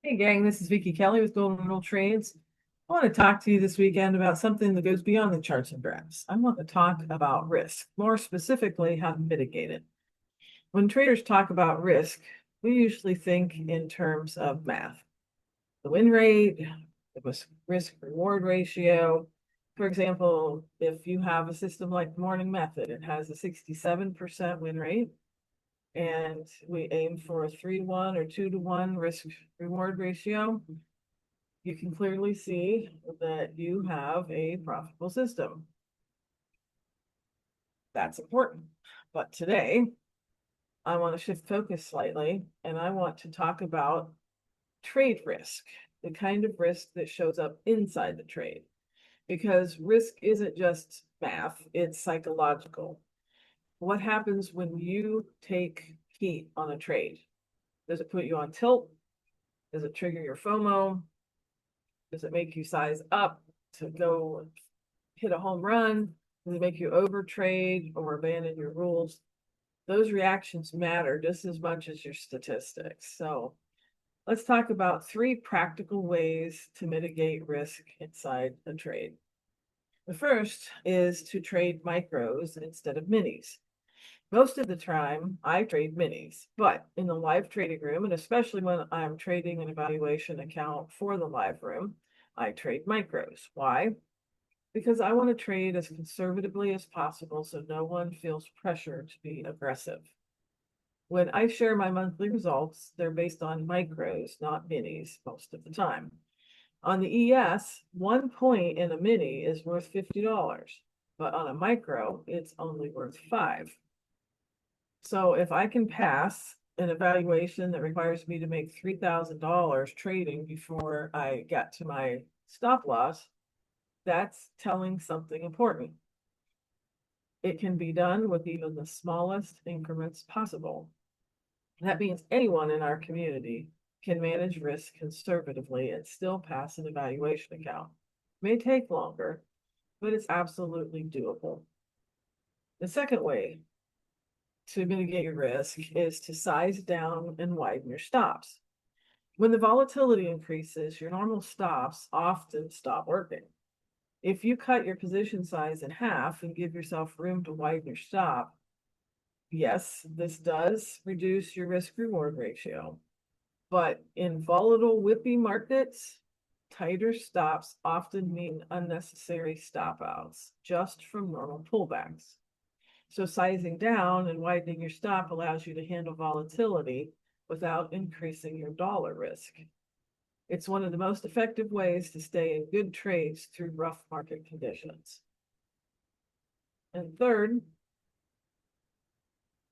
Hey gang, this is Vicky Kelly with Golden Rule Trades. I want to talk to you this weekend about something that goes beyond the charts and graphs. I want to talk about risk, more specifically, how to mitigate it. When traders talk about risk, we usually think in terms of math. The win rate, the risk reward ratio. For example, if you have a system like the Morning Method, it has a 67% win rate, and we aim for a 3-to-1 or 2-to-1 risk reward ratio. You can clearly see that you have a profitable system. That's important. But today, I want to shift focus slightly, and I want to talk about trade risk, the kind of risk that shows up inside the trade. Because risk isn't just math, it's psychological. What happens when you take heat on a trade? Does it put you on tilt? Does it trigger your FOMO? Does it make you size up to go hit a home run? Does it make you overtrade or abandon your rules? Those reactions matter just as much as your statistics. So let's talk about 3 practical ways to mitigate risk inside a trade. The first is to trade micros instead of minis. Most of the time, I trade minis, but in the live trading room, and especially when I'm trading an evaluation account for the live room, I trade micros. Why? Because I want to trade as conservatively as possible so no one feels pressure to be aggressive. When I share my monthly results, they're based on micros, not minis, most of the time. On the ES, 1 point in a mini is worth $50, but on a micro, it's only worth 5. So if I can pass an evaluation that requires me to make $3,000 trading before I get to my stop loss, that's telling something important. It can be done with even the smallest increments possible. That means anyone in our community can manage risk conservatively and still pass an evaluation account. It may take longer, but it's absolutely doable. The second way to mitigate your risk is to size down and widen your stops. When the volatility increases, your normal stops often stop working. If you cut your position size in half and give yourself room to widen your stop, yes, this does reduce your risk reward ratio. But in volatile, whippy markets, tighter stops often mean unnecessary stop outs just from normal pullbacks. So sizing down and widening your stop allows you to handle volatility without increasing your dollar risk. It's one of the most effective ways to stay in good trades through rough market conditions. And third,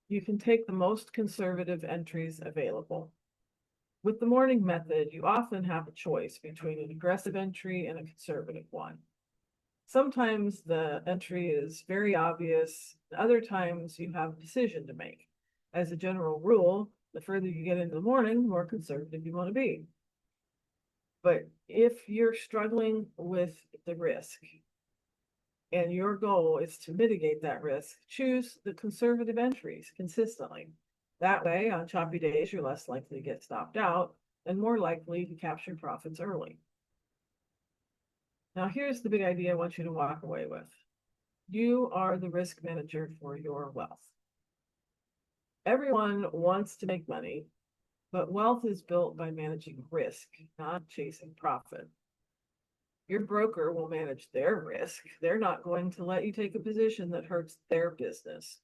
you can take the most conservative entries available. With the morning method, you often have a choice between an aggressive entry and a conservative one. Sometimes the entry is very obvious. Other times you have a decision to make. As a general rule, the further you get into the morning, the more conservative you want to be. But if you're struggling with the risk and your goal is to mitigate that risk, choose the conservative entries consistently. That way, on choppy days, you're less likely to get stopped out and more likely to capture profits early. Now, here's the big idea I want you to walk away with. You are the risk manager for your wealth. Everyone wants to make money, but wealth is built by managing risk, not chasing profit. Your broker will manage their risk. They're not going to let you take a position that hurts their business,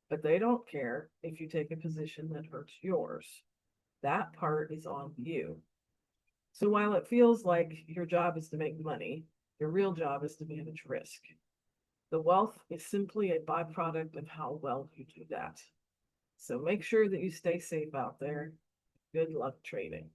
but they don't care if you take a position that hurts yours. That part is on you. So while it feels like your job is to make money, your real job is to manage risk. The wealth is simply a byproduct of how well you do that. So make sure that you stay safe out there. Good luck trading.